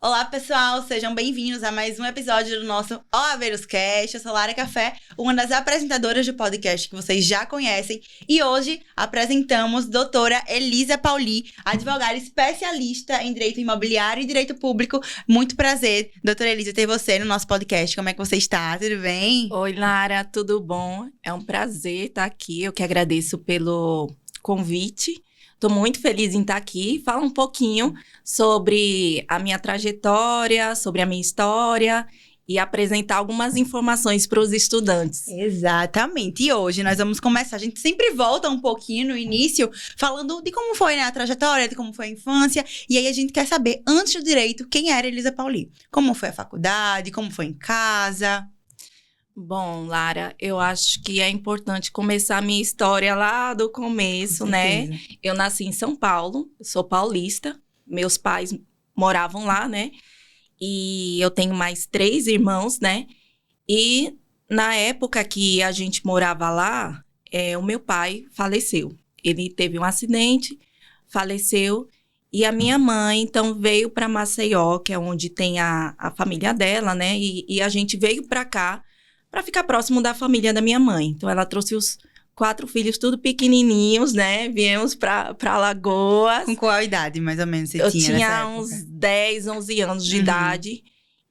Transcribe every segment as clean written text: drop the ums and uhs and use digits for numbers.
Olá, pessoal, sejam bem-vindos a mais um episódio do nosso OAverusCast. Eu sou Lara Café, uma das apresentadoras do podcast que vocês já conhecem. E hoje apresentamos doutora Elisa Pauli, advogada especialista em direito imobiliário e direito público. Muito prazer, doutora Elisa, ter você no nosso podcast. Como é que você está? Tudo bem? Oi, Lara, tudo bom? É um prazer estar aqui. Eu que agradeço pelo convite. Estou muito feliz em estar aqui. Fala um pouquinho sobre a minha trajetória, sobre a minha história e apresentar algumas informações para os estudantes. Exatamente. E hoje nós vamos começar. A gente sempre volta um pouquinho no início, falando de como foi, né, a trajetória, de como foi a infância. E aí a gente quer saber, antes do direito, quem era Elisa Pauli? Como foi a faculdade? Como foi em casa? Bom, Lara, eu acho que é importante começar a minha história lá do começo, né? Eu nasci em São Paulo, sou paulista, meus pais moravam lá, né? E eu tenho mais 3 irmãos, né? E na época que a gente morava lá, o meu pai faleceu. Ele teve um acidente, faleceu, e a minha mãe, então, veio para Maceió, que é onde tem a família dela, né? E a gente veio para cá para ficar próximo da família da minha mãe. Então, ela trouxe os 4 filhos, tudo pequenininhos, né? Viemos para Alagoas. Com qual idade, mais ou menos, você Eu tinha nessa época? uns 10, 11 anos de idade.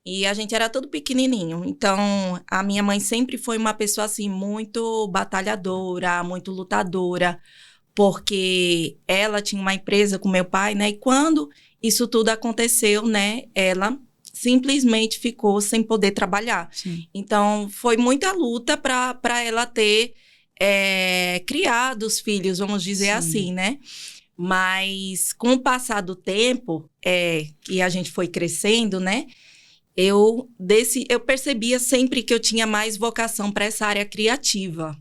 E a gente era tudo pequenininho. Então, a minha mãe sempre foi uma pessoa, assim, muito batalhadora, muito lutadora. Porque ela tinha uma empresa com meu pai, né? E quando isso tudo aconteceu, né? Ela simplesmente ficou sem poder trabalhar. Sim. Então, foi muita luta para ela ter criado os filhos, vamos dizer assim, né? Mas, com o passar do tempo, que a gente foi crescendo, né? Eu percebia sempre que eu tinha mais vocação para essa área criativa.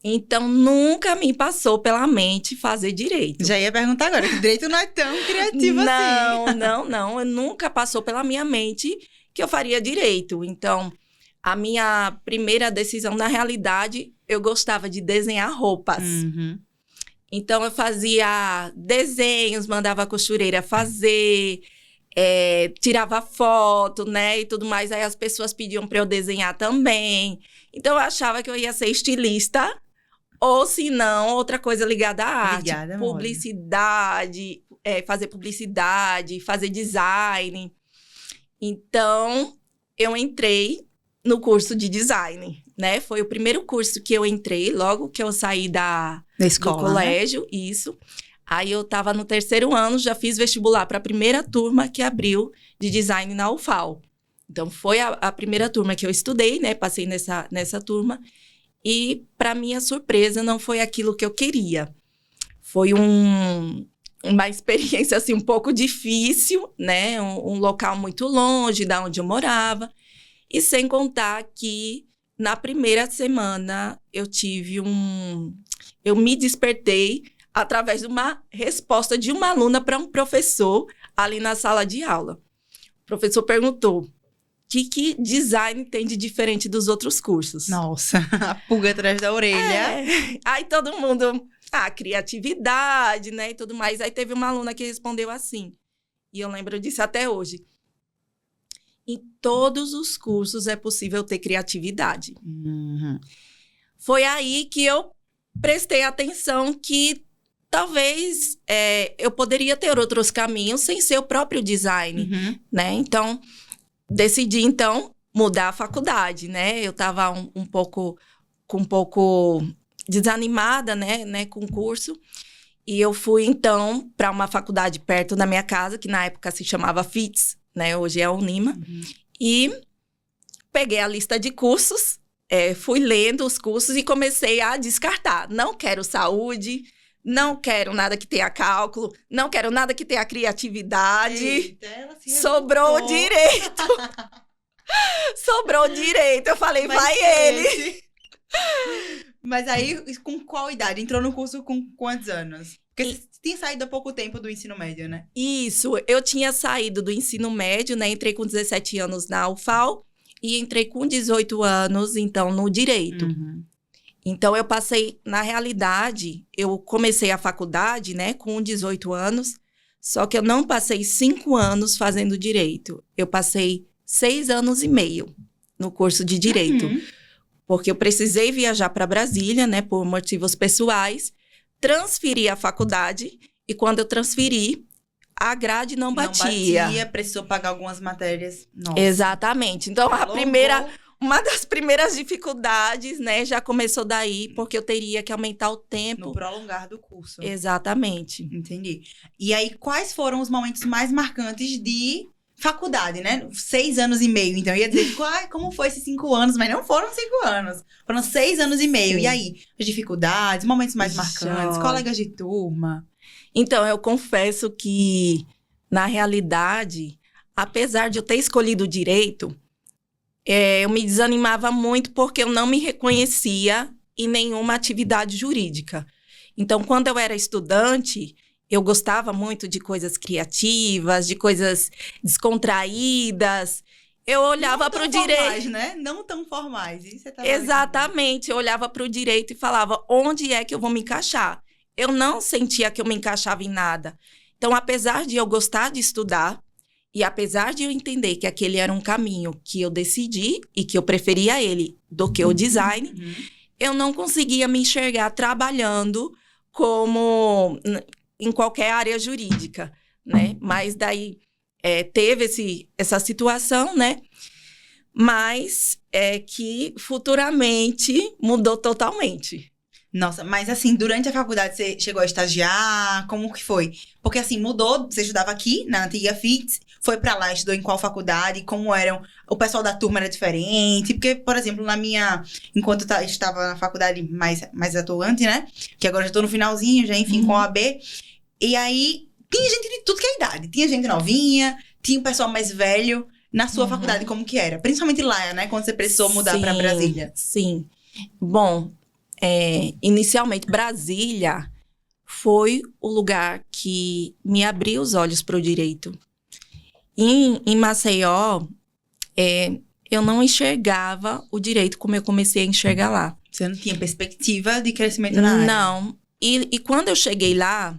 Então, nunca me passou pela mente fazer direito. Já ia perguntar agora, que direito não é tão criativo assim. Não. Nunca passou pela minha mente que eu faria direito. Então, a minha primeira decisão, na realidade, eu gostava de desenhar roupas. Então, eu fazia desenhos, mandava a costureira fazer, tirava foto, né, e tudo mais. Aí as pessoas pediam para eu desenhar também. Então, eu achava que eu ia ser estilista, ou se não, outra coisa ligada à arte. Publicidade, fazer publicidade, fazer design. Então, eu entrei no curso de design, né? Foi o primeiro curso que eu entrei, logo que eu saí da escola, do colégio, né? Isso. Aí eu estava no 3º ano, já fiz vestibular para a primeira turma que abriu de design na UFAL. Então, foi a primeira turma que eu estudei, né? Passei nessa turma. E, para minha surpresa, não foi aquilo que eu queria. Foi uma experiência, assim, um pouco difícil, né? Um local muito longe da onde eu morava. E sem contar que, na primeira semana, eu me despertei através de uma resposta de uma aluna para um professor ali na sala de aula. O professor perguntou: o que design tem de diferente dos outros cursos? Nossa, a pulga atrás da orelha. Aí todo mundo, criatividade, né, e tudo mais. Aí teve uma aluna que respondeu assim, e eu lembro disso até hoje: em todos os cursos é possível ter criatividade. Foi aí que eu prestei atenção que talvez eu poderia ter outros caminhos sem ser o próprio design, né? Então, decidi, mudar a faculdade, né? Eu estava um pouco desanimada, né, com o curso. E eu fui, então, para uma faculdade perto da minha casa, que na época se chamava FITS, né? Hoje é a Unima. E peguei a lista de cursos, fui lendo os cursos e comecei a descartar. Não quero saúde, não quero nada que tenha cálculo, não quero nada que tenha criatividade. Eita, sobrou direito. Sobrou direito. Eu falei, vai ele. Mas aí, com qual idade? Entrou no curso com quantos anos? Porque você tinha saído há pouco tempo do ensino médio, né? Isso, eu tinha saído do ensino médio, né? Entrei com 17 anos na UFAL e entrei com 18 anos, então, no direito. Então, eu passei, na realidade, eu comecei a faculdade, né, com 18 anos, Só que eu não passei 5 anos fazendo direito. Eu passei 6 anos e meio no curso de direito. Porque eu precisei viajar para Brasília, né, por motivos pessoais, transferi a faculdade e quando eu transferi, a grade não batia. Não batia, precisou pagar algumas matérias. Nossa. Exatamente. Então, uma das primeiras dificuldades, né, já começou daí, porque eu teria que aumentar o tempo. No prolongar do curso. Exatamente. Entendi. E aí, quais foram os momentos mais marcantes de faculdade, né? 6 anos e meio. Então, eu ia dizer, como foi esses 5 anos? Mas não foram 5 anos. Foram 6 anos e meio. Sim. E aí, as dificuldades, momentos mais marcantes, colegas de turma. Então, eu confesso que, na realidade, apesar de eu ter escolhido direito, eu me desanimava muito porque eu não me reconhecia em nenhuma atividade jurídica. Então, quando eu era estudante, eu gostava muito de coisas criativas, de coisas descontraídas. Eu olhava para o direito... formais, né? Não tão formais. Isso tá Exatamente. Eu olhava para o direito e falava, onde é que eu vou me encaixar? Eu não sentia que eu me encaixava em nada. Então, apesar de eu gostar de estudar, e apesar de eu entender que aquele era um caminho que eu decidi e que eu preferia ele do que o design, eu não conseguia me enxergar trabalhando como em qualquer área jurídica, né? Mas daí teve essa situação, né? Mas que futuramente mudou totalmente. Nossa, mas assim, durante a faculdade você chegou a estagiar? Como que foi? Porque assim, mudou, você estudava aqui, na antiga FITS, foi pra lá, estudou em qual faculdade? Como eram? O pessoal da turma era diferente? Porque, por exemplo, enquanto eu estava na faculdade mais atuante, né? Que agora já tô no finalzinho, já enfim, com a AB. E aí, tinha gente de tudo que é idade. Tinha gente novinha, tinha um pessoal mais velho. Na sua faculdade, como que era? Principalmente lá, né? Quando você precisou mudar pra Brasília. Sim. Bom... inicialmente, Brasília foi o lugar que me abriu os olhos para o direito. Em Maceió, eu não enxergava o direito como eu comecei a enxergar lá. Você não tinha perspectiva de crescimento na área? Não. E quando eu cheguei lá,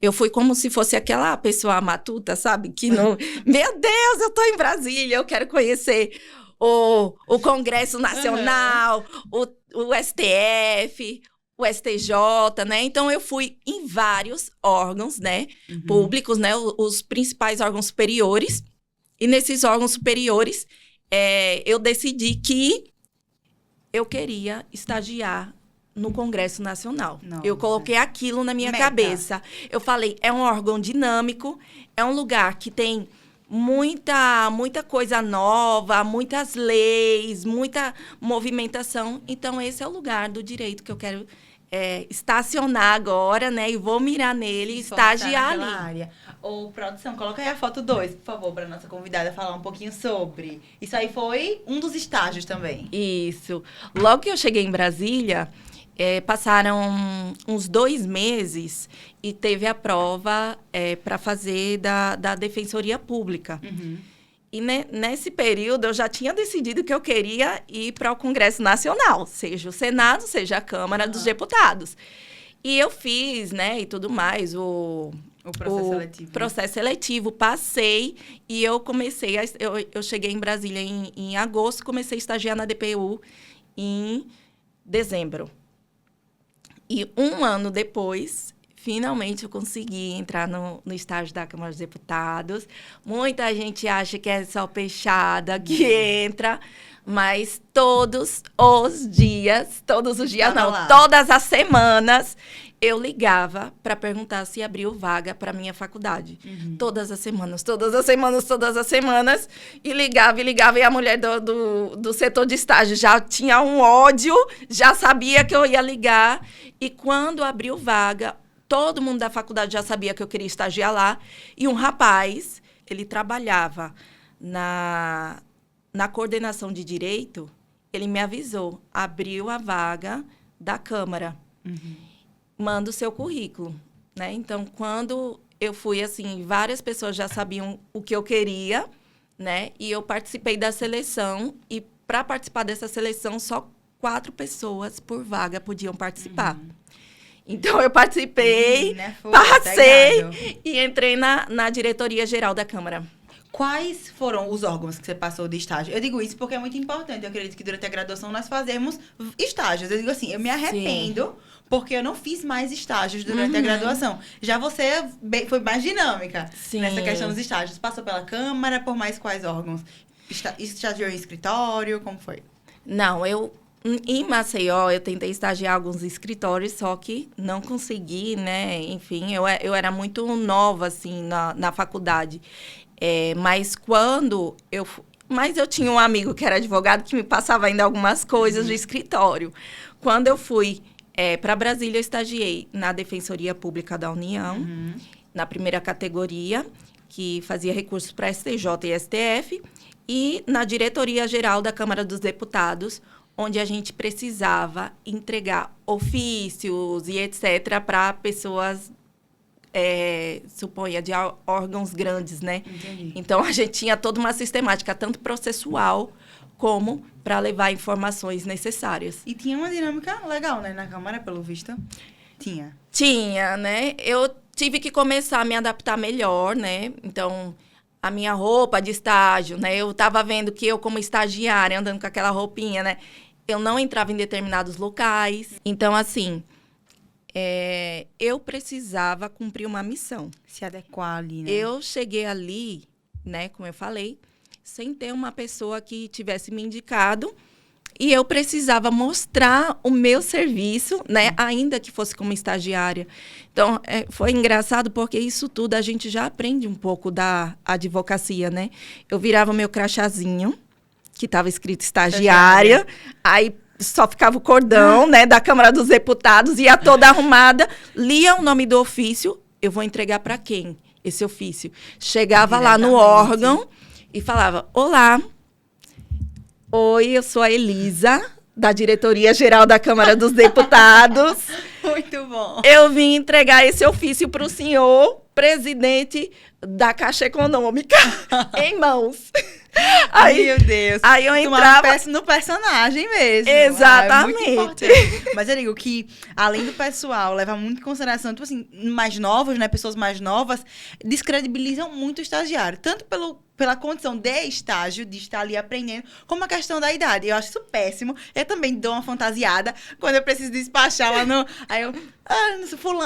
eu fui como se fosse aquela pessoa matuta, sabe? Que não... Meu Deus, eu tô em Brasília, eu quero conhecer o Congresso Nacional, o STF, o STJ, né? Então, eu fui em vários órgãos, né? Públicos, né? Os principais órgãos superiores. E nesses órgãos superiores, eu decidi que eu queria estagiar no Congresso Nacional. Nossa. Eu coloquei aquilo na minha cabeça. Eu falei, é um órgão dinâmico, é um lugar que tem... muita coisa nova, muitas leis, muita movimentação. Então, esse é o lugar do direito que eu quero estacionar agora, né? E vou mirar nele e estagiar ali. Área. Ô, produção, coloca aí a foto 2, por favor, para nossa convidada falar um pouquinho sobre. Isso aí foi um dos estágios também. Isso. Logo que eu cheguei em Brasília... passaram uns 2 meses e teve a prova para fazer da Defensoria Pública. E nesse período, eu já tinha decidido que eu queria ir para o Congresso Nacional, seja o Senado, seja a Câmara dos Deputados. E eu fiz, né, e tudo mais, o processo seletivo, passei e eu comecei, eu cheguei em Brasília em agosto, comecei a estagiar na DPU em dezembro. E 1 ano depois, finalmente eu consegui entrar no estágio da Câmara dos Deputados. Muita gente acha que é só peixada que entra, mas todos os dias não, todas as semanas, eu ligava para perguntar se abriu vaga para minha faculdade. Todas as semanas. E ligava, e a mulher do setor de estágio já tinha um ódio, já sabia que eu ia ligar. E quando abriu vaga, todo mundo da faculdade já sabia que eu queria estagiar lá. E um rapaz, ele trabalhava na coordenação de direito, ele me avisou, abriu a vaga da Câmara. Manda o seu currículo, né? Então, quando eu fui, assim, várias pessoas já sabiam o que eu queria, né? E eu participei da seleção. E, para participar dessa seleção, só 4 pessoas por vaga podiam participar. Então, eu participei, passei e entrei na diretoria geral da Câmara. Quais foram os órgãos que você passou de estágio? Eu digo isso porque é muito importante. Eu acredito que durante a graduação nós fazemos estágios. Eu digo assim, eu me arrependo porque eu não fiz mais estágios durante a graduação. Já você foi mais dinâmica nessa questão dos estágios. Passou pela Câmara, por mais quais órgãos? Estagiou em escritório, como foi? Não, em Maceió, eu tentei estagiar alguns escritórios, só que não consegui, né? Enfim, eu era muito nova, assim, na faculdade. Mas quando Mas eu tinha um amigo que era advogado que me passava ainda algumas coisas do escritório. Quando eu fui para Brasília, eu estagiei na Defensoria Pública da União, na primeira categoria, que fazia recursos para STJ e STF, e na Diretoria Geral da Câmara dos Deputados, onde a gente precisava entregar ofícios e etc. para pessoas, suponha, de órgãos grandes, né? Entendi. Então, a gente tinha toda uma sistemática, tanto processual como para levar informações necessárias. E tinha uma dinâmica legal, né? Na Câmara, pelo visto. Tinha, né? Eu tive que começar a me adaptar melhor, né? Então, a minha roupa de estágio, né? Eu estava vendo que eu, como estagiária, andando com aquela roupinha, né? Eu não entrava em determinados locais. Então, assim, eu precisava cumprir uma missão. Se adequar ali, né? Eu cheguei ali, né, como eu falei, sem ter uma pessoa que tivesse me indicado. E eu precisava mostrar o meu serviço, né, ainda que fosse como estagiária. Então, foi engraçado porque isso tudo a gente já aprende um pouco da advocacia, né? Eu virava o meu crachazinho, que estava escrito estagiária, aí só ficava o cordão, né, da Câmara dos Deputados, ia toda arrumada, lia o nome do ofício, eu vou entregar para quem esse ofício? Chegava lá no órgão e falava, olá, oi, eu sou a Elisa, da Diretoria Geral da Câmara dos Deputados. Muito bom. Eu vim entregar esse ofício para o senhor, presidente da Caixa Econômica, em mãos. Aí, meu Deus. Aí eu entrava no personagem mesmo. Exatamente. É muito importante. Mas eu digo que, além do pessoal levar muito em consideração, tipo assim, mais novos, né? Pessoas mais novas, descredibilizam muito o estagiário. Tanto pela condição de estágio, de estar ali aprendendo, como a questão da idade. Eu acho isso péssimo. Eu também dou uma fantasiada quando eu preciso despachar lá no... Aí eu...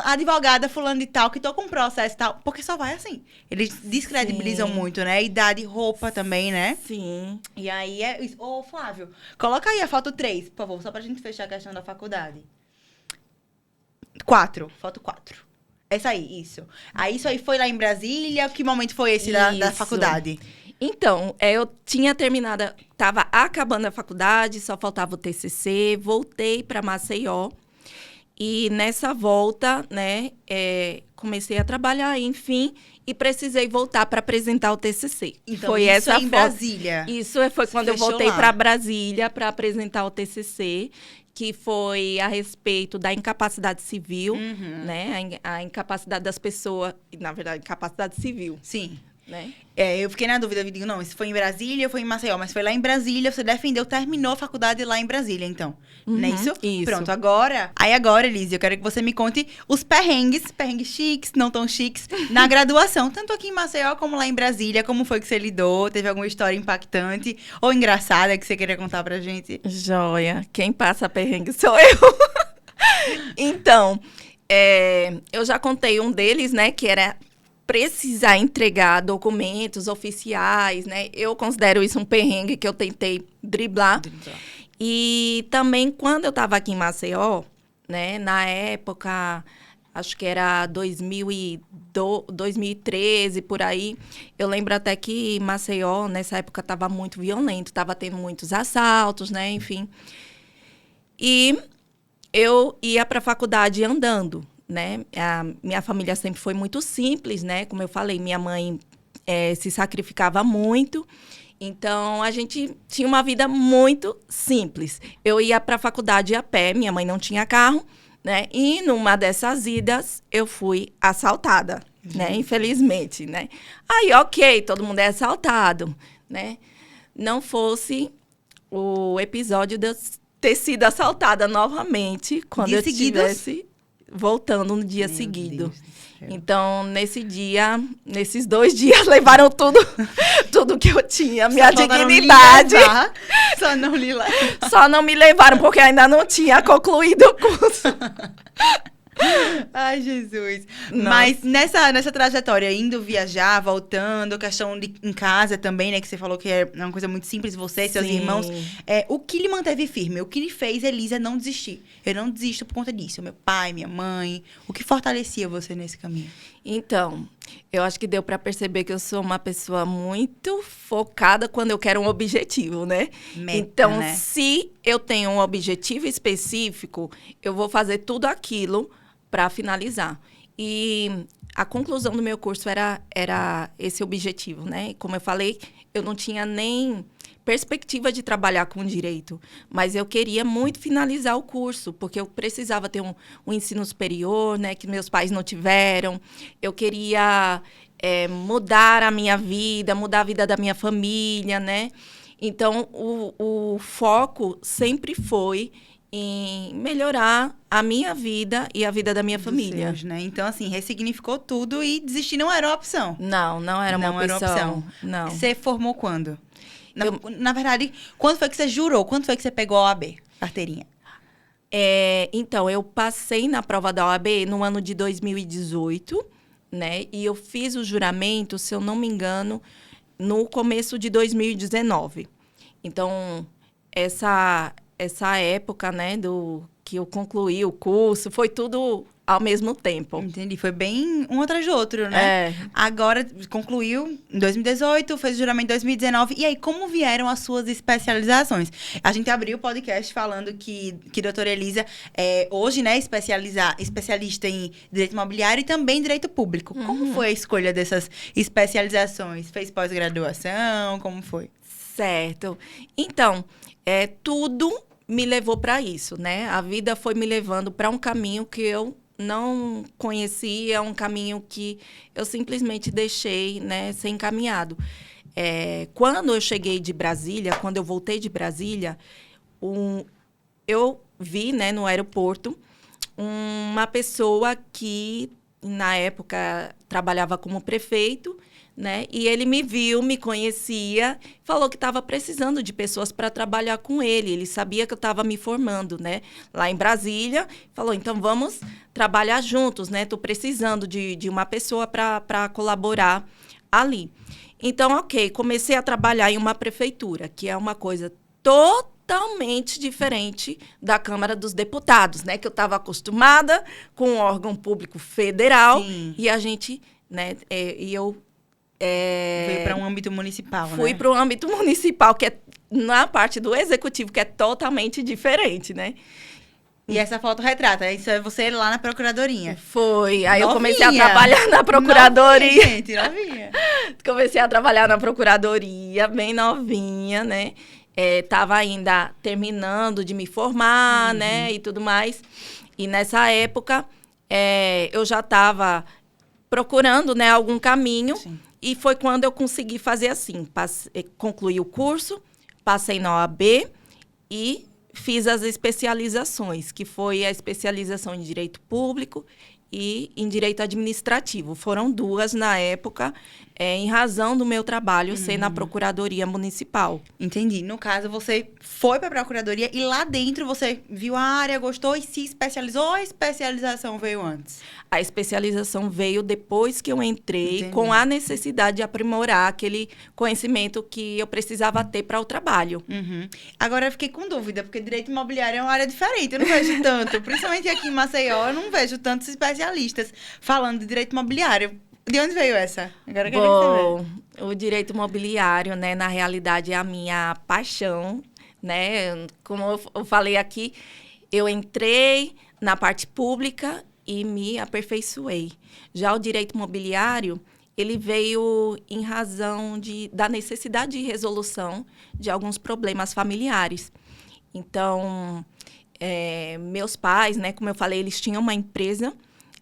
advogada fulano de tal, que tô com um processo e tal. Porque só vai assim. Eles descredibilizam muito, né? Idade, roupa também, né? Sim. E aí Ô, Flávio, coloca aí a foto 3, por favor, só pra gente fechar a questão da faculdade. 4, foto 4. Essa aí, isso. Aí isso aí foi lá em Brasília? Que momento foi esse da faculdade? Então, eu tinha terminado, estava acabando a faculdade, só faltava o TCC, voltei para Maceió. E nessa volta, né, comecei a trabalhar, enfim, e precisei voltar para apresentar o TCC. Então, foi isso essa em Brasília? Isso foi quando eu voltei para Brasília para apresentar o TCC, que foi a respeito da incapacidade civil, né, a incapacidade das pessoas, na verdade, incapacidade civil. Sim. Né? Eu fiquei na dúvida, eu digo, não, se foi em Brasília ou foi em Maceió, mas foi lá em Brasília, você defendeu, terminou a faculdade lá em Brasília, então. Não é isso? Isso. Pronto, agora, Elise, eu quero que você me conte os perrengues chiques, não tão chiques, na graduação, tanto aqui em Maceió como lá em Brasília, como foi que você lidou, teve alguma história impactante ou engraçada que você queria contar pra gente? Joia, quem passa perrengue sou eu. Então, eu já contei um deles, né, que era precisar entregar documentos oficiais, né? Eu considero isso um perrengue que eu tentei driblar. E também, quando eu estava aqui em Maceió, né? Na época, acho que era 2013, por aí. Eu lembro até que Maceió, nessa época, estava muito violento. Estava tendo muitos assaltos, né? Enfim. E eu ia para a faculdade andando. Né? A minha família sempre foi muito simples, né? Como eu falei, minha mãe se sacrificava muito. Então, a gente tinha uma vida muito simples. Eu ia para a faculdade a pé, minha mãe não tinha carro, né? E numa dessas idas, eu fui assaltada, né? Infelizmente, né? Aí, ok, todo mundo é assaltado, né? Não fosse o episódio de eu ter sido assaltada novamente, quando eu tivesse... voltando no dia Meu seguido. Deus do céu. Então, nesses 2 dias, levaram tudo que eu tinha, minha dignidade. Só não lhe levar. Só não me levaram, porque ainda não tinha concluído o curso. Ai, Jesus. Nossa. Mas nessa trajetória, indo viajar, voltando, questão de em casa também, né? Que você falou que é uma coisa muito simples, você e seus Sim. irmãos. O que lhe manteve firme? O que lhe fez Elisa não desistir? Eu não desisto por conta disso. Meu pai, minha mãe. O que fortalecia você nesse caminho? Então, eu acho que deu para perceber que eu sou uma pessoa muito focada quando eu quero um objetivo, né? Meta, então, né? se eu tenho um objetivo específico, eu vou fazer tudo aquilo para finalizar. E a conclusão do meu curso era esse objetivo, né? Como eu falei, eu não tinha nem perspectiva de trabalhar com direito, mas eu queria muito finalizar o curso, porque eu precisava ter um ensino superior, né, que meus pais não tiveram. Eu queria mudar a minha vida, mudar a vida da minha família, né? Então, o foco sempre foi em melhorar a minha vida e a vida da minha família. Seus, né? Então, assim, ressignificou tudo e desistir não era uma opção. Não era uma opção. Não. Você formou quando? Na verdade, quando foi que você jurou? Quando foi que você pegou a OAB, carteirinha? Então, eu passei na prova da OAB no ano de 2018, né? E eu fiz o juramento, se eu não me engano, no começo de 2019. Então, essa época, né, que eu concluí o curso, foi tudo ao mesmo tempo. Entendi. Foi bem um atrás do outro, né? Agora, concluiu em 2018, fez o juramento em 2019. E aí, como vieram as suas especializações? A gente abriu o podcast falando que a doutora Elisa é hoje, né, especialista em direito imobiliário e também direito público. Como foi a escolha dessas especializações? Fez pós-graduação? Como foi? Certo. Então, tudo me levou para isso, né? A vida foi me levando para um caminho que eu não conhecia, um caminho que eu simplesmente deixei, né, ser encaminhado. Quando eu cheguei de Brasília, quando eu voltei de Brasília, eu vi, né, no aeroporto, uma pessoa que, na época, trabalhava como prefeito, né? E ele me viu, me conhecia, falou que estava precisando de pessoas para trabalhar com ele. Ele sabia que eu estava me formando, né, lá em Brasília. Falou, então vamos trabalhar juntos, né? Estou precisando de uma pessoa para colaborar ali. Então, ok, comecei a trabalhar em uma prefeitura, que é uma coisa totalmente diferente da Câmara dos Deputados, né? Que eu estava acostumada com um órgão público federal. Sim. E a gente, né? Veio para um âmbito municipal, né? Fui para o âmbito municipal, que é na parte do executivo, que é totalmente diferente, né? E essa foto retrata, isso é você lá na procuradoria. Foi. Aí Novinha. Eu comecei a trabalhar na procuradoria. Novinha, gente, novinha. Comecei a trabalhar na procuradoria, bem novinha, né? Tava ainda terminando de me formar, né? E tudo mais. E nessa época, eu já estava procurando, né, algum caminho. Sim. E foi quando eu consegui fazer assim. Concluí o curso, passei na OAB e fiz as especializações, que foi a especialização em Direito Público e em Direito Administrativo. Foram 2 na época, em razão do meu trabalho ser na Procuradoria Municipal. Entendi. No caso, você foi para a Procuradoria e lá dentro você viu a área, gostou e se especializou ou a especialização veio antes? A especialização veio depois que eu entrei, com a necessidade de aprimorar aquele conhecimento que eu precisava ter para o trabalho. Agora, eu fiquei com dúvida, porque direito imobiliário é uma área diferente. Eu não vejo tanto, principalmente aqui em Maceió, eu não vejo tantos especialistas falando de direito imobiliário. De onde veio essa? Agora eu quero saber. O direito imobiliário, né, na realidade, é a minha paixão, né? Como eu falei aqui, eu entrei na parte pública e me aperfeiçoei. Já o direito imobiliário, ele veio em razão da necessidade de resolução de alguns problemas familiares. Então, meus pais, né, como eu falei, eles tinham uma empresa.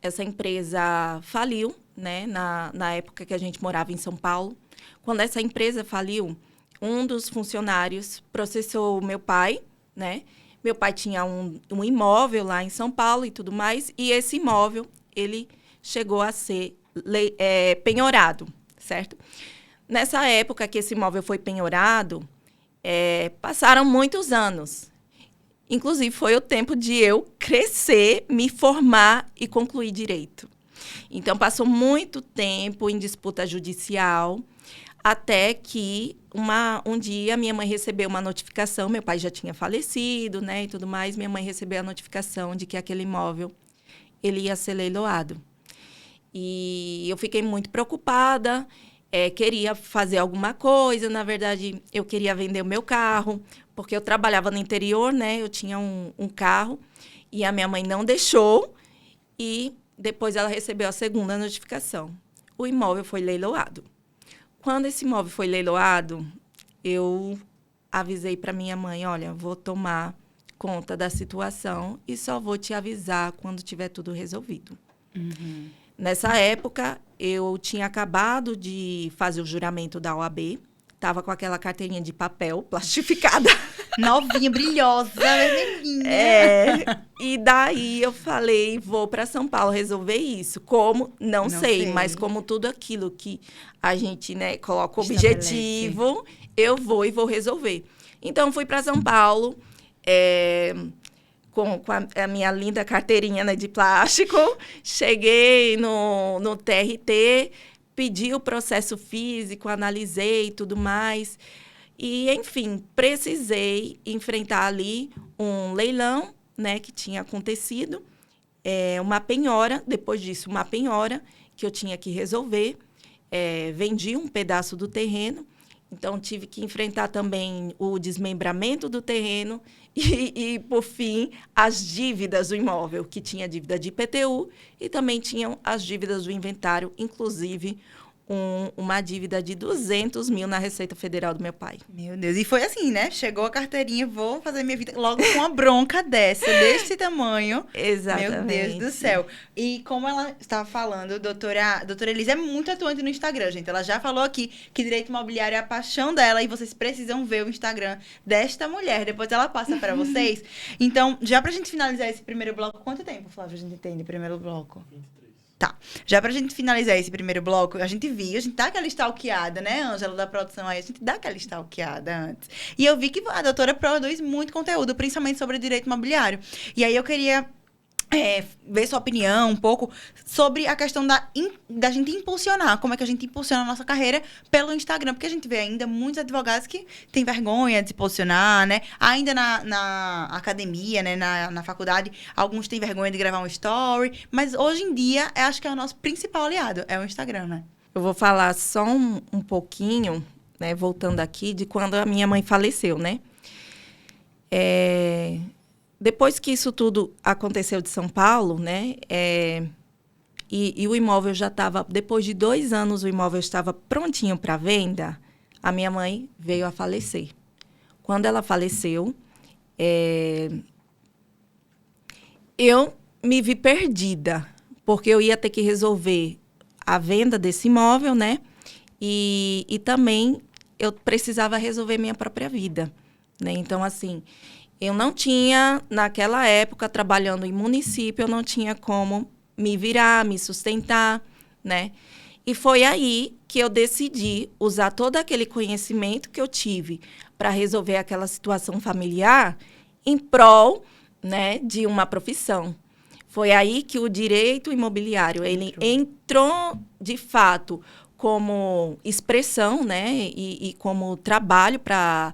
Essa empresa faliu, né, na época que a gente morava em São Paulo. Quando essa empresa faliu, um dos funcionários processou o meu pai, né, Meu pai tinha um imóvel lá em São Paulo e tudo mais, e esse imóvel, ele chegou a ser penhorado, certo? Nessa época que esse imóvel foi penhorado, passaram muitos anos. Inclusive, foi o tempo de eu crescer, me formar e concluir direito. Então, passou muito tempo em disputa judicial, até que um dia minha mãe recebeu uma notificação, meu pai já tinha falecido, né, e tudo mais, minha mãe recebeu a notificação de que aquele imóvel ele ia ser leiloado. E eu fiquei muito preocupada, queria fazer alguma coisa, na verdade, eu queria vender o meu carro, porque eu trabalhava no interior, né, eu tinha um carro, e a minha mãe não deixou, e depois ela recebeu a segunda notificação. O imóvel foi leiloado. Quando esse imóvel foi leiloado, eu avisei para minha mãe, olha, vou tomar conta da situação e só vou te avisar quando tiver tudo resolvido. Uhum. Nessa época, eu tinha acabado de fazer o juramento da OAB, estava com aquela carteirinha de papel plastificada. Novinha, brilhosa, vermelhinha. E daí eu falei, vou para São Paulo resolver isso. Como? Não sei, mas como tudo aquilo que a gente, né, coloca objetivo, eu vou e vou resolver. Então, fui para São Paulo, com a minha linda carteirinha, né, de plástico. Cheguei no TRT, pedi o processo físico, analisei e tudo mais. E, enfim, precisei enfrentar ali um leilão, né, que tinha acontecido, uma penhora, depois disso, uma penhora que eu tinha que resolver. Vendi um pedaço do terreno, então tive que enfrentar também o desmembramento do terreno e, por fim, as dívidas do imóvel, que tinha dívida de IPTU e também tinham as dívidas do inventário, inclusive uma dívida de 200 mil na Receita Federal do meu pai. Meu Deus, e foi assim, né? Chegou a carteirinha, vou fazer minha vida logo com uma bronca desse tamanho. Exatamente. Meu Deus do céu. E como ela estava falando, doutora Elisa é muito atuante no Instagram, gente. Ela já falou aqui que direito imobiliário é a paixão dela e vocês precisam ver o Instagram desta mulher. Depois ela passa para vocês. Então, já pra gente finalizar esse primeiro bloco, quanto tempo, Flávio, a gente tem de primeiro bloco? 23. Tá. Já pra gente finalizar esse primeiro bloco, a gente dá aquela stalkeada, né, Ângela, da produção aí? A gente dá aquela stalkeada antes. E eu vi que a doutora produz muito conteúdo, principalmente sobre direito imobiliário. E aí eu queria ver sua opinião um pouco sobre a questão da gente impulsionar, como é que a gente impulsiona a nossa carreira pelo Instagram, porque a gente vê ainda muitos advogados que têm vergonha de se posicionar, né? Ainda na academia, né? Na faculdade, alguns têm vergonha de gravar um story, mas hoje em dia, eu acho que é o nosso principal aliado, é o Instagram, né? Eu vou falar só um pouquinho, né, voltando aqui, de quando a minha mãe faleceu, né? Depois que isso tudo aconteceu de São Paulo, né, e o imóvel já estava, depois de 2 anos, o imóvel estava prontinho para venda, a minha mãe veio a falecer. Quando ela faleceu, eu me vi perdida, porque eu ia ter que resolver a venda desse imóvel, né, e também eu precisava resolver minha própria vida, né, então, assim... Eu não tinha, naquela época, trabalhando em município, eu não tinha como me virar, me sustentar, né? E foi aí que eu decidi usar todo aquele conhecimento que eu tive para resolver aquela situação familiar em prol, né, de uma profissão. Foi aí que o direito imobiliário ele entrou, de fato, como expressão, né, e como trabalho para...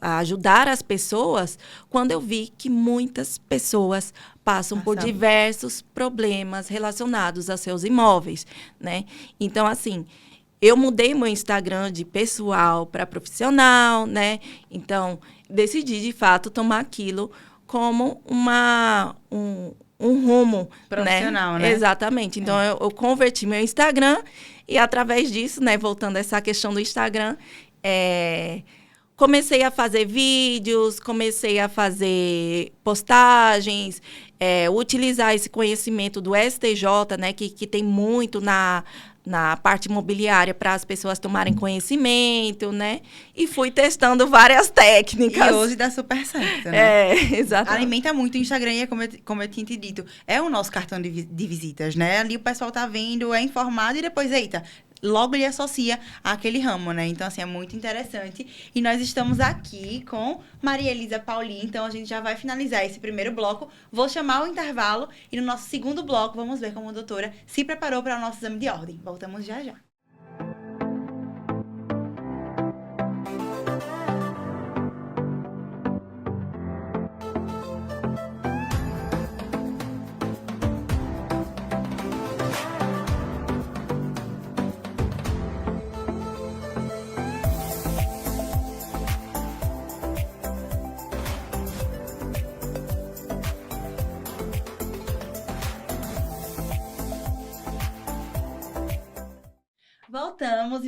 a ajudar as pessoas, quando eu vi que muitas pessoas passam por diversos problemas relacionados a seus imóveis, né? Então, assim, eu mudei meu Instagram de pessoal para profissional, né? Então, decidi, de fato, tomar aquilo como um rumo profissional, né? Exatamente. Então, eu converti meu Instagram e, através disso, né, voltando a essa questão do Instagram, comecei a fazer vídeos, comecei a fazer postagens, utilizar esse conhecimento do STJ, né, que tem muito na parte imobiliária para as pessoas tomarem conhecimento, né? E fui testando várias técnicas. E hoje dá super certo, né? Exatamente. Alimenta muito o Instagram e é como eu tinha te dito, é o nosso cartão de visitas, né? Ali o pessoal tá vendo, é informado e depois, eita, logo ele associa àquele ramo, né? Então, assim, é muito interessante. E nós estamos aqui com Maria Elisa Paulin. Então, a gente já vai finalizar esse primeiro bloco. Vou chamar o intervalo e no nosso segundo bloco, vamos ver como a doutora se preparou para o nosso exame de ordem. Voltamos já já.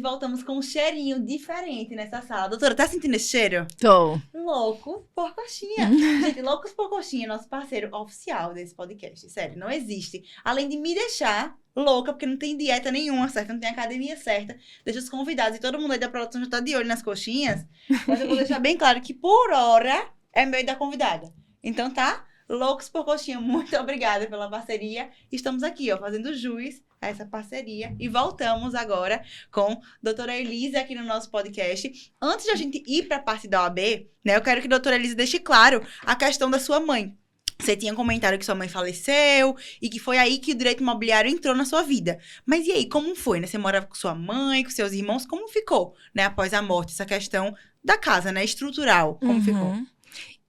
Voltamos com um cheirinho diferente nessa sala. Doutora, tá sentindo esse cheiro? Tô. Loucos por Coxinha. Gente, Loucos por Coxinha é nosso parceiro oficial desse podcast. Sério, não existe. Além de me deixar louca, porque não tem dieta nenhuma certa, não tem academia certa. Deixa os convidados e todo mundo aí da produção já tá de olho nas coxinhas. Mas eu vou deixar bem claro que por hora é meu e da convidada. Então tá? Loucos por Coxinha, muito obrigada pela parceria. Estamos aqui, ó, fazendo jus a essa parceria. E voltamos agora com a doutora Elisa aqui no nosso podcast. Antes de a gente ir para a parte da OAB, né, eu quero que a doutora Elisa deixe claro a questão da sua mãe. Você tinha comentado que sua mãe faleceu e que foi aí que o direito imobiliário entrou na sua vida. Mas e aí, como foi, né? Você morava com sua mãe, com seus irmãos, como ficou, né, após a morte, essa questão da casa, né, estrutural, como ficou?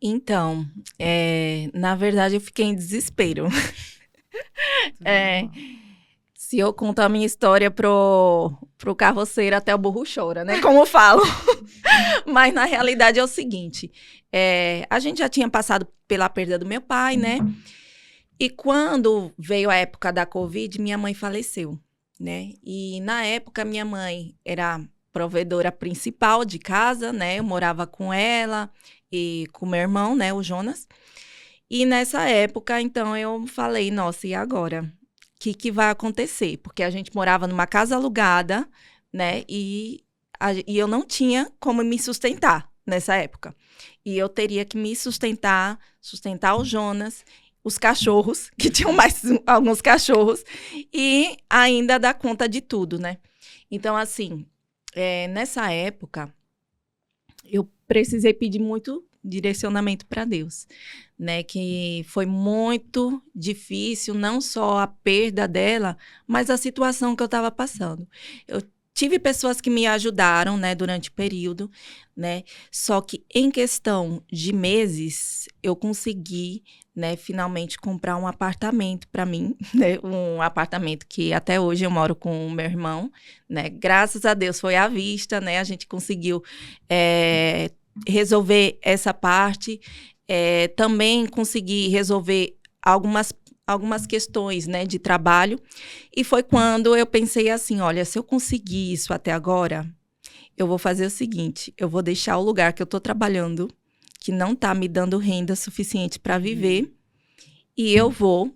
Então, na verdade, eu fiquei em desespero. Se eu contar a minha história pro carroceiro, até o burro chora, né? Como eu falo. Mas, na realidade, é o seguinte. A gente já tinha passado pela perda do meu pai, né? E quando veio a época da Covid, minha mãe faleceu, né? E, na época, minha mãe era provedora principal de casa, né? Eu morava com ela e com meu irmão, né? O Jonas. E, nessa época, então, eu falei, nossa, e agora? O que vai acontecer? Porque a gente morava numa casa alugada, né? E eu não tinha como me sustentar nessa época. E eu teria que me sustentar o Jonas, os cachorros, que tinham mais alguns cachorros, e ainda dar conta de tudo, né? Então, assim, nessa época, eu precisei pedir muito direcionamento para Deus, né, que foi muito difícil, não só a perda dela, mas a situação que eu estava passando. Eu tive pessoas que me ajudaram, né, durante o período, né, só que em questão de meses, eu consegui, né, finalmente comprar um apartamento para mim, né, um apartamento que até hoje eu moro com o meu irmão, né, graças a Deus foi à vista, né, a gente conseguiu resolver essa parte, também consegui resolver algumas questões, né, de trabalho, e foi quando eu pensei assim, olha, se eu conseguir isso até agora, eu vou fazer o seguinte, eu vou deixar o lugar que eu estou trabalhando, que não está me dando renda suficiente para viver, e eu vou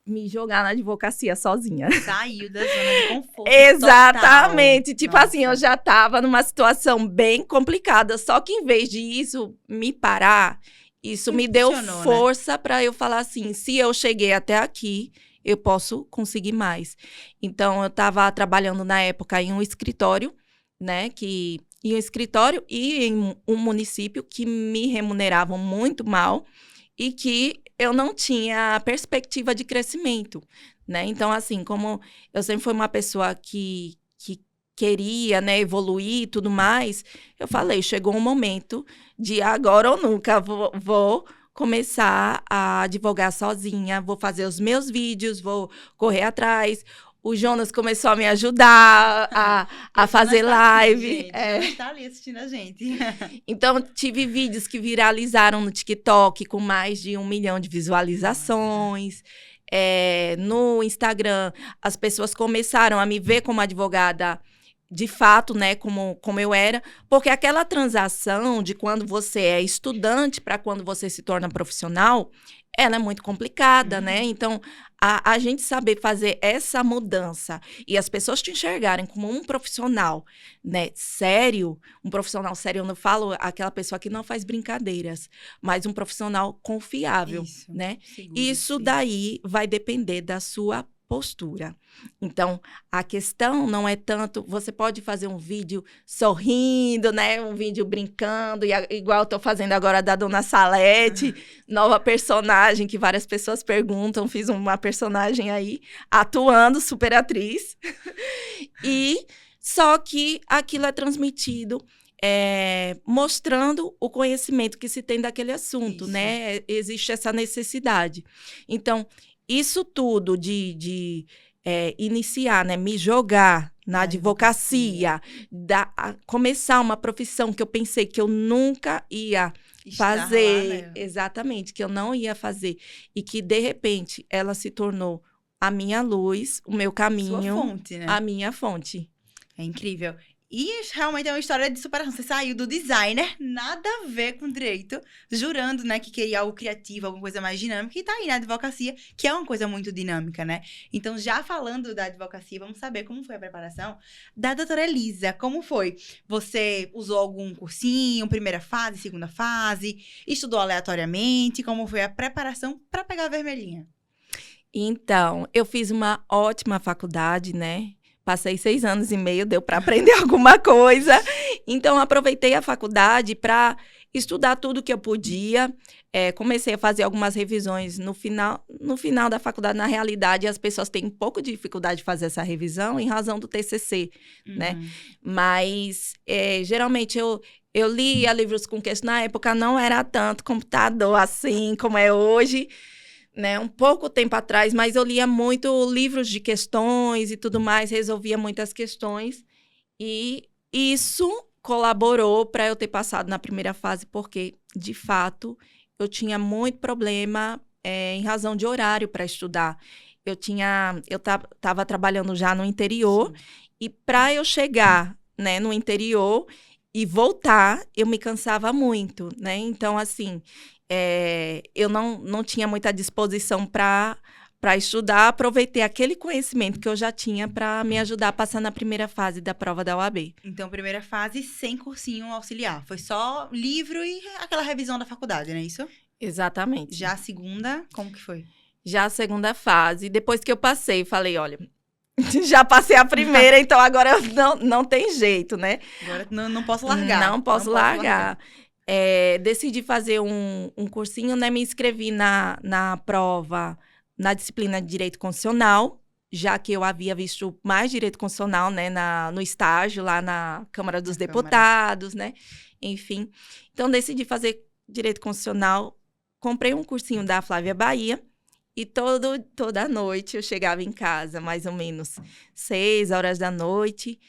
me jogar na advocacia sozinha. Saiu da zona de conforto. Exatamente. Total. Tipo Nossa. assim, eu já estava numa situação bem complicada. Só que em vez de isso me parar, isso me deu força, né, para eu falar assim, se eu cheguei até aqui, eu posso conseguir mais. Então, eu estava trabalhando na época em um escritório, né, em um escritório e em um município que me remuneravam muito mal e que eu não tinha perspectiva de crescimento, né? Então, assim, como eu sempre fui uma pessoa que queria, né, evoluir e tudo mais, eu falei, chegou um momento de agora ou nunca, vou começar a advogar sozinha, vou fazer os meus vídeos, vou correr atrás. O Jonas começou a me ajudar a fazer live. Ele tá ali assistindo a gente. Então, tive vídeos que viralizaram no TikTok com mais de 1 milhão de visualizações. No Instagram, as pessoas começaram a me ver como advogada de fato, né, como eu era, porque aquela transação de quando você é estudante para quando você se torna profissional, ela é muito complicada, né? Então, a gente saber fazer essa mudança e as pessoas te enxergarem como um profissional, né, sério, um profissional sério, eu não falo aquela pessoa que não faz brincadeiras, mas um profissional confiável, né? Seguro, Isso daí vai depender da sua postura. Então, a questão não é tanto, você pode fazer um vídeo sorrindo, né? Um vídeo brincando, igual eu tô fazendo agora da Dona Salete, nova personagem que várias pessoas perguntam, fiz uma personagem aí, atuando, super atriz. E só que aquilo é transmitido mostrando o conhecimento que se tem daquele assunto, né? Existe essa necessidade. Então, isso tudo de iniciar, né, me jogar na advocacia, começar uma profissão que eu pensei que eu nunca ia fazer, lá, né? Exatamente, que eu não ia fazer, e que, de repente, ela se tornou a minha luz, o meu caminho, sua fonte, né? A minha fonte. É incrível. E realmente é uma história de superação. Você saiu do designer, nada a ver com direito, jurando, né, que queria algo criativo, alguma coisa mais dinâmica, e tá aí na advocacia, que é uma coisa muito dinâmica, né? Então, já falando da advocacia, vamos saber como foi a preparação da doutora Elisa. Como foi? Você usou algum cursinho, primeira fase, segunda fase, estudou aleatoriamente? Como foi a preparação para pegar a vermelhinha? Então, eu fiz uma ótima faculdade, né? Passei 6 anos e meio, deu para aprender alguma coisa. Então, aproveitei a faculdade para estudar tudo que eu podia. Comecei a fazer algumas revisões no final da faculdade. Na realidade, as pessoas têm um pouco de dificuldade de fazer essa revisão em razão do TCC, né? Mas, geralmente, eu lia livros com questões. Na época, não era tanto computador assim como é hoje, né, um pouco tempo atrás, mas eu lia muito livros de questões e tudo mais, resolvia muitas questões, e isso colaborou para eu ter passado na primeira fase, porque, de fato, eu tinha muito problema em razão de horário para estudar. Eu estava trabalhando já no interior, e para eu chegar, né, no interior e voltar, eu me cansava muito, né? Então, assim, eu não tinha muita disposição para estudar, aproveitei aquele conhecimento que eu já tinha para me ajudar a passar na primeira fase da prova da OAB. Então, primeira fase, sem cursinho auxiliar. Foi só livro e aquela revisão da faculdade, não é isso? Exatamente. Já a segunda, como que foi? Já a segunda fase, depois que eu passei, falei, olha, já passei a primeira, então agora não tem jeito, né? Agora não posso largar. Não posso largar. Decidi fazer um cursinho, né? Me inscrevi na prova, na disciplina de Direito Constitucional, já que eu havia visto mais Direito Constitucional, né? No estágio, lá na Câmara dos Deputados, né? Enfim. Então, decidi fazer Direito Constitucional. Comprei um cursinho da Flávia Bahia. E toda noite eu chegava em casa, mais ou menos 6 horas da noite,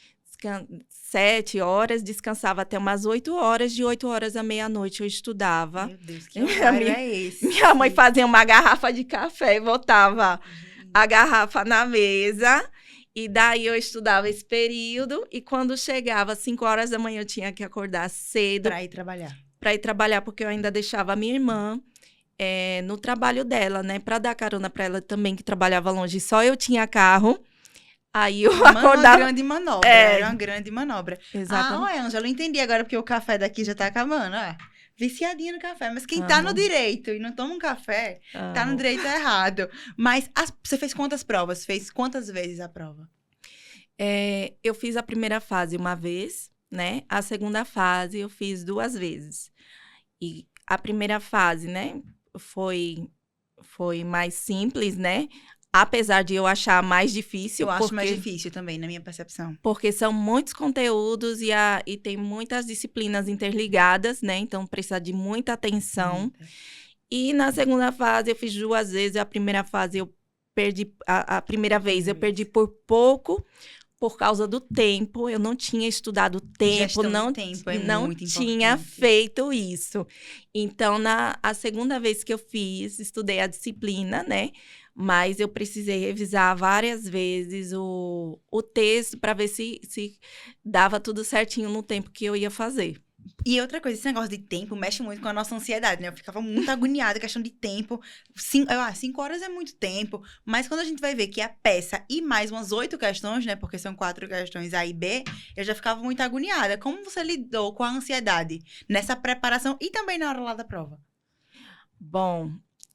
7 horas, descansava até umas 8 horas, de 8 horas à meia-noite eu estudava. Meu Deus, que horário é esse? Minha mãe fazia uma garrafa de café e botava a garrafa na mesa, e daí eu estudava esse período, e quando chegava 5 horas da manhã eu tinha que acordar cedo. Para ir trabalhar. Para ir trabalhar, porque eu ainda deixava a minha irmã no trabalho dela, né? Para dar carona para ela também, que trabalhava longe. Só eu tinha carro. Aí eu acordava... Uma grande manobra. Era uma grande manobra. Exatamente. Ângela, eu entendi agora porque o café daqui já tá acabando, viciadinha no café. Mas quem tá no direito e não toma um café, tá no direito errado. Mas você fez quantas provas? Fez quantas vezes a prova? Eu fiz a primeira fase uma vez, né? A segunda fase eu fiz 2 vezes. E a primeira fase, né? Foi mais simples, né? Apesar de eu achar mais difícil. Eu acho mais difícil também, na minha percepção. Porque são muitos conteúdos e tem muitas disciplinas interligadas, né? Então, precisa de muita atenção. E na segunda fase, eu fiz 2 vezes. A primeira fase, eu perdi... A primeira vez, eu perdi por pouco, por causa do tempo. Eu não tinha estudado o tempo, não tinha feito isso. Então, a segunda vez que eu fiz, estudei a disciplina, né? mas eu precisei revisar várias vezes o texto para ver se dava tudo certinho no tempo que eu ia fazer. E outra coisa, esse negócio de tempo mexe muito com a nossa ansiedade, né? Eu ficava muito agoniada, questão de tempo. 5 horas é muito tempo, mas quando a gente vai ver que a peça e mais umas 8 questões, né? Porque são 4 questões A e B, eu já ficava muito agoniada. Como você lidou com a ansiedade nessa preparação e também na hora lá da prova? Bom,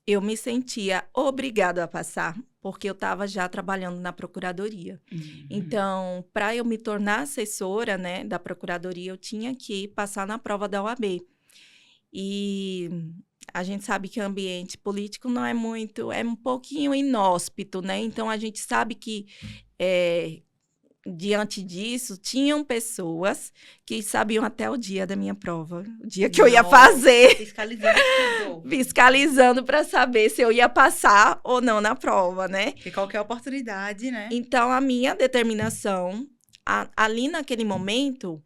eu me sentia obrigada a passar, porque eu estava já trabalhando na procuradoria. Então, para eu me tornar assessora, né, da procuradoria, eu tinha que passar na prova da OAB. E a gente sabe que o ambiente político não é muito, é um pouquinho inóspito, né? Então, a gente sabe que diante disso, tinham pessoas que sabiam até o dia da minha prova, o dia que eu ia fazer. Fiscalizando para saber se eu ia passar ou não na prova, né? E qualquer oportunidade, né? Então, a minha determinação, ali naquele momento,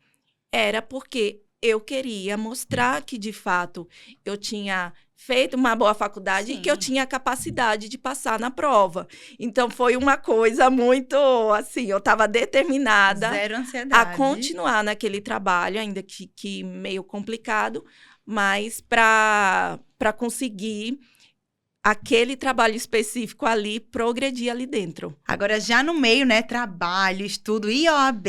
era porque eu queria mostrar que, de fato, eu tinha feito uma boa faculdade e que eu tinha capacidade de passar na prova. Então, foi uma coisa muito, assim, eu estava determinada Zero ansiedade. A continuar naquele trabalho, ainda que meio complicado, mas para conseguir aquele trabalho específico ali, progredir ali dentro. Agora, já no meio, né, trabalho, estudo e OAB,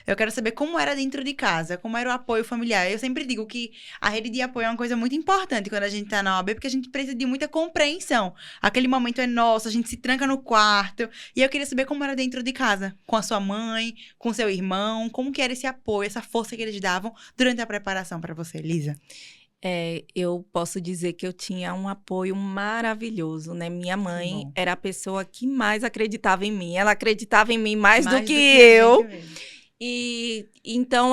eu quero saber como era dentro de casa, como era o apoio familiar. Eu sempre digo que a rede de apoio é uma coisa muito importante quando a gente tá na OAB, porque a gente precisa de muita compreensão. Aquele momento é nosso, a gente se tranca no quarto, e eu queria saber como era dentro de casa, com a sua mãe, com seu irmão, como que era esse apoio, essa força que eles davam durante a preparação para você, Elisa? Eu posso dizer que eu tinha um apoio maravilhoso, né? Minha mãe era a pessoa que mais acreditava em mim. Ela acreditava em mim mais do que eu. E então,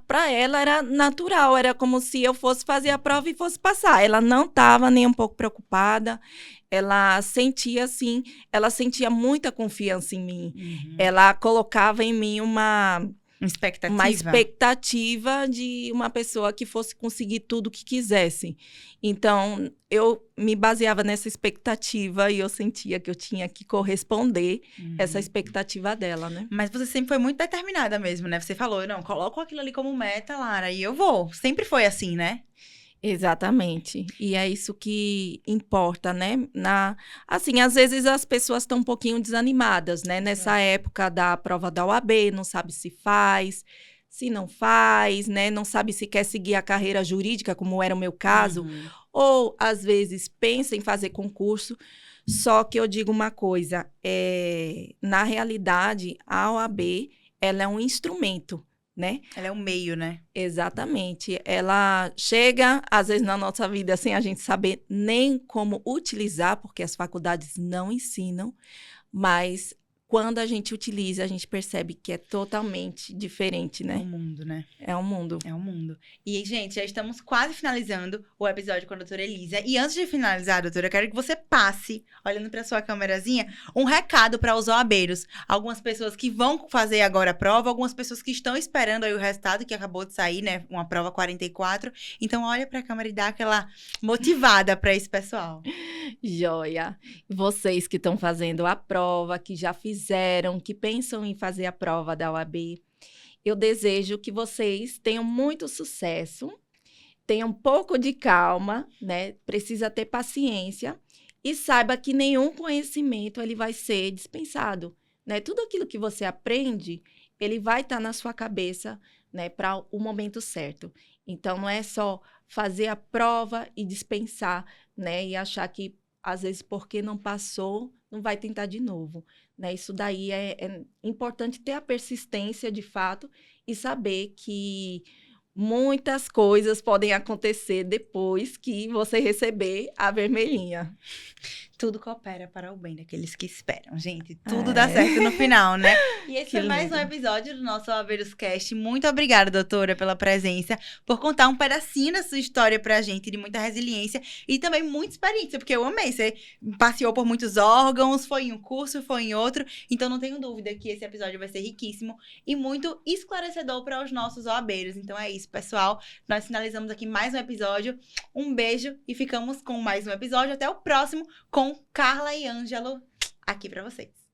para ela era natural, era como se eu fosse fazer a prova e fosse passar. Ela não estava nem um pouco preocupada. Ela sentia, assim, ela sentia muita confiança em mim. Ela colocava em mim uma expectativa de uma pessoa que fosse conseguir tudo o que quisesse. Então, eu me baseava nessa expectativa e eu sentia que eu tinha que corresponder essa expectativa dela, né? Mas você sempre foi muito determinada mesmo, né? Você falou, não, coloco aquilo ali como meta, Lara, e eu vou. Sempre foi assim, né? Exatamente. E é isso que importa, né? Assim, às vezes as pessoas estão um pouquinho desanimadas, né? Nessa época da prova da OAB, não sabe se faz, se não faz, né? Não sabe se quer seguir a carreira jurídica, como era o meu caso. Ou, às vezes, pensa em fazer concurso. Só que eu digo uma coisa, na realidade, a OAB, ela é um instrumento, né? Ela é um meio, né? Exatamente. Ela chega, às vezes, na nossa vida sem a gente saber nem como utilizar, porque as faculdades não ensinam, mas quando a gente utiliza, a gente percebe que é totalmente diferente, né? É um mundo, né? É um mundo. É um mundo. E, gente, já estamos quase finalizando o episódio com a doutora Elisa. E antes de finalizar, doutora, eu quero que você passe, olhando para sua câmerazinha, um recado para os OABeiros. Algumas pessoas que vão fazer agora a prova, algumas pessoas que estão esperando aí o resultado, que acabou de sair, né? Uma prova 44. Então, olha para a câmera e dá aquela motivada para esse pessoal. Joia. Vocês que estão fazendo a prova, que já fizeram, que pensam em fazer a prova da OAB, eu desejo que vocês tenham muito sucesso, tenham um pouco de calma, né? Precisa ter paciência e saiba que nenhum conhecimento ele vai ser dispensado, né? Tudo aquilo que você aprende, ele vai estar na sua cabeça, né? Para o momento certo. Então, não é só fazer a prova e dispensar, né? E achar que, às vezes, porque não passou, não vai tentar de novo, né? Isso daí é importante ter a persistência, de fato, e saber que muitas coisas podem acontecer depois que você receber a vermelhinha. Tudo coopera para o bem daqueles que esperam, gente. Tudo dá certo no final, né? E esse foi mais um episódio do nosso OABeiros Cast. Muito obrigada, doutora, pela presença, por contar um pedacinho da sua história pra gente, de muita resiliência e também muita experiência, porque eu amei. Você passeou por muitos órgãos, foi em um curso, foi em outro, então não tenho dúvida que esse episódio vai ser riquíssimo e muito esclarecedor para os nossos OABeiros. Então é isso, pessoal. Nós finalizamos aqui mais um episódio. Um beijo e ficamos com mais um episódio. Até o próximo com com Carla e Ângelo aqui pra vocês.